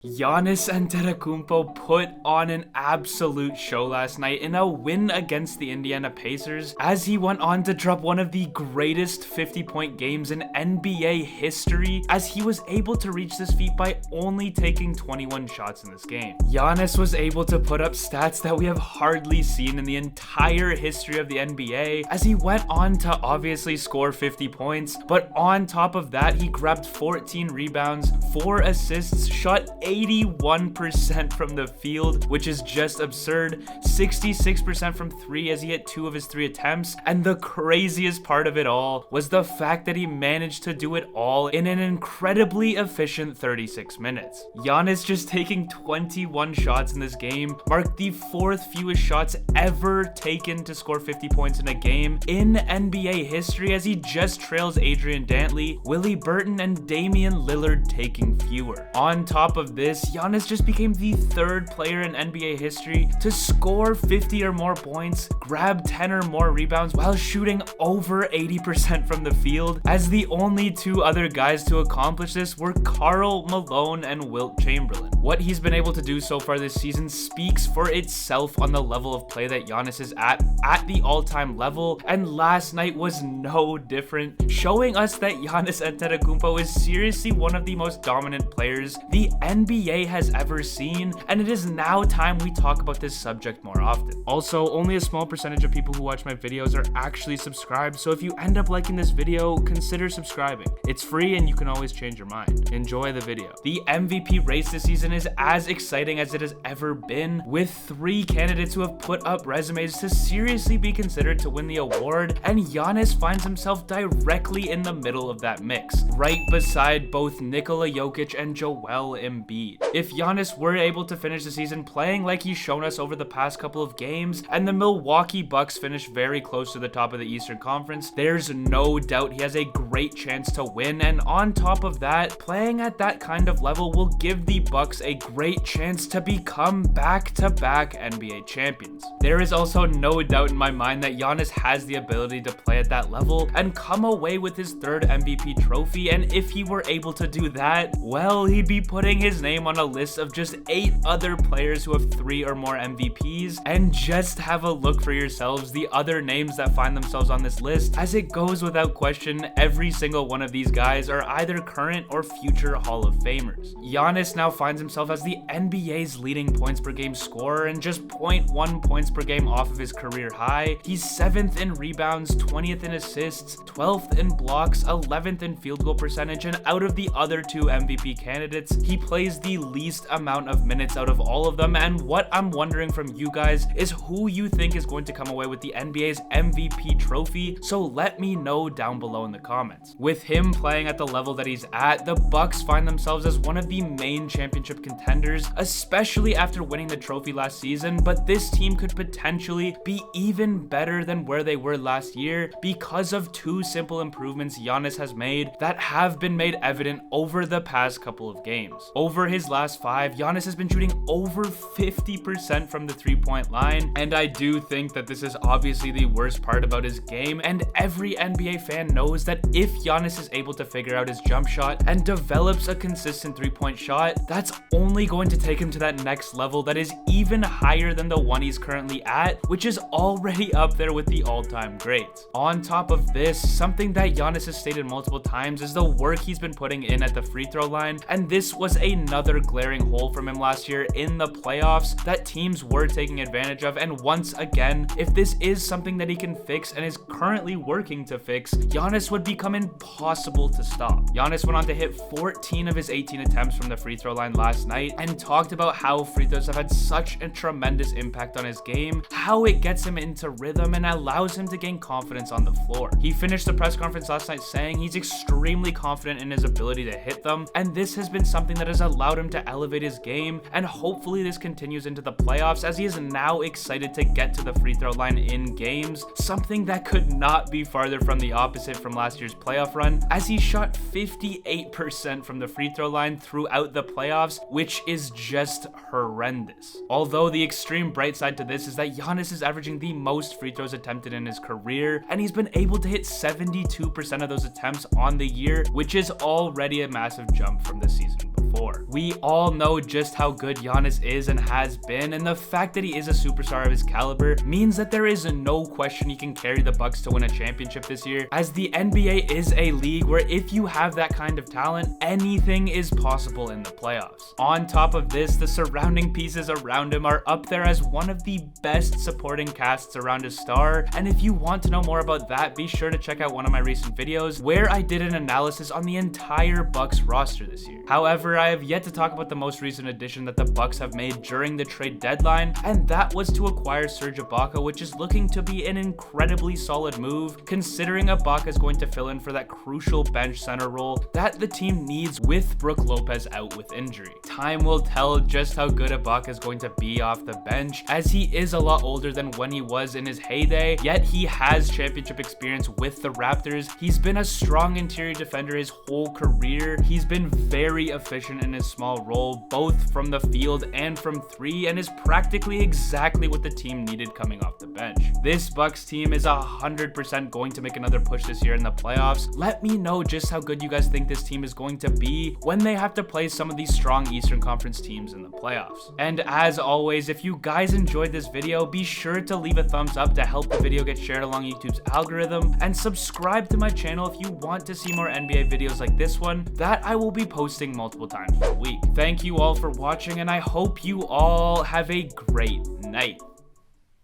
Giannis Antetokounmpo put on an absolute show last night in a win against the Indiana Pacers as he went on to drop one of the greatest 50-point games in NBA history, as he was able to reach this feat by only taking 21 shots in this game. Giannis was able to put up stats that we have hardly seen in the entire history of the NBA, as he went on to obviously score 50 points, but on top of that, he grabbed 14 rebounds, 4 assists, shot 81% from the field, which is just absurd, 66% from 3 as he hit 2 of his 3 attempts, and the craziest part of it all was the fact that he managed to do it all in an incredibly efficient 36 minutes. Giannis just taking 21 shots in this game marked the 4th fewest shots ever taken to score 50 points in a game in NBA history, as he just trails Adrian Dantley, Willie Burton, and Damian Lillard taking fewer. On top of this, Giannis just became the 3rd player in NBA history to score 50 or more points, grab 10 or more rebounds while shooting over 80% from the field, as the only 2 other guys to accomplish this were Karl Malone and Wilt Chamberlain. What he's been able to do so far this season speaks for itself on the level of play that Giannis is at the all-time level, and last night was no different, showing us that Giannis Antetokounmpo is seriously one of the most dominant players the NBA has ever seen, and it is now time we talk about this subject more often. Also, only a small percentage of people who watch my videos are actually subscribed, so if you end up liking this video, consider subscribing. It's free and you can always change your mind. Enjoy the video. The MVP race this season is as exciting as it has ever been, with 3 candidates who have put up resumes to seriously be considered to win the award, and Giannis finds himself directly in the middle of that mix, right beside both Nikola Jokic and Joel Embiid. If Giannis were able to finish the season playing like he's shown us over the past couple of games, and the Milwaukee Bucks finish very close to the top of the Eastern Conference, there's no doubt he has a great chance to win, and on top of that, playing at that kind of level will give the Bucks a great chance to become back-to-back NBA champions. There is also no doubt in my mind that Giannis has the ability to play at that level and come away with his 3rd MVP trophy, and if he were able to do that, well, he'd be putting his name on a list of just 8 other players who have 3 or more MVPs, and just have a look for yourselves the other names that find themselves on this list, as it goes without question, every single one of these guys are either current or future Hall of Famers. Giannis now finds himself as the NBA's leading points per game scorer, and just 0.1 points per game off of his career high. He's 7th in rebounds, 20th in assists, 12th in blocks, 11th in field goal percentage, and out of the other 2 MVP candidates, he plays the least amount of minutes out of all of them. And what I'm wondering from you guys is who you think is going to come away with the NBA's MVP trophy, so let me know down below in the comments. With him playing at the level that he's at, the Bucks find themselves as one of the main championship contenders, especially after winning the trophy last season, but this team could potentially be even better than where they were last year because of 2 simple improvements Giannis has made that have been made evident over the past couple of games. Over his last 5, Giannis has been shooting over 50% from the 3-point line, and I do think that this is obviously the worst part about his game, and every NBA fan knows that if Giannis is able to figure out his jump shot and develops a consistent 3-point shot, that's only going to take him to that next level that is even higher than the one he's currently at, which is already up there with the all-time greats. On top of this, something that Giannis has stated multiple times is the work he's been putting in at the free throw line, and this was another glaring hole from him last year in the playoffs that teams were taking advantage of, and once again, if this is something that he can fix and is currently working to fix, Giannis would become impossible to stop. Giannis went on to hit 14 of his 18 attempts from the free throw line last night and talked about how free throws have had such a tremendous impact on his game, how it gets him into rhythm and allows him to gain confidence on the floor. He finished the press conference last night saying he's extremely confident in his ability to hit them, and this has been something that has allowed him to elevate his game, and hopefully this continues into the playoffs, as he is now excited to get to the free throw line in games, something that could not be farther from the opposite from last year's playoff run, as he shot 58% from the free throw line throughout the playoffs, which is just horrendous. Although the extreme bright side to this is that Giannis is averaging the most free throws attempted in his career, and he's been able to hit 72% of those attempts on the year, which is already a massive jump from the season before. before. We all know just how good Giannis is and has been, and the fact that he is a superstar of his caliber means that there is no question he can carry the Bucks to win a championship this year, as the NBA is a league where if you have that kind of talent, anything is possible in the playoffs. On top of this, the surrounding pieces around him are up there as one of the best supporting casts around a star, and if you want to know more about that, be sure to check out one of my recent videos where I did an analysis on the entire Bucks roster this year. However, I have yet to talk about the most recent addition that the Bucks have made during the trade deadline, and that was to acquire Serge Ibaka, which is looking to be an incredibly solid move, considering Ibaka is going to fill in for that crucial bench center role that the team needs with Brook Lopez out with injury. Time will tell just how good Ibaka is going to be off the bench, as he is a lot older than when he was in his heyday, yet he has championship experience with the Raptors. He's been a strong interior defender his whole career. He's been very efficient in his small role, both from the field and from three, and is practically exactly what the team needed coming off the bench. This Bucks team is 100% going to make another push this year in the playoffs. Let me know just how good you guys think this team is going to be when they have to play some of these strong Eastern Conference teams in the playoffs. And as always, if you guys enjoyed this video, be sure to leave a thumbs up to help the video get shared along YouTube's algorithm, and subscribe to my channel if you want to see more NBA videos like this one that I will be posting multiple times per week. Thank you all for watching, and I hope you all have a great night.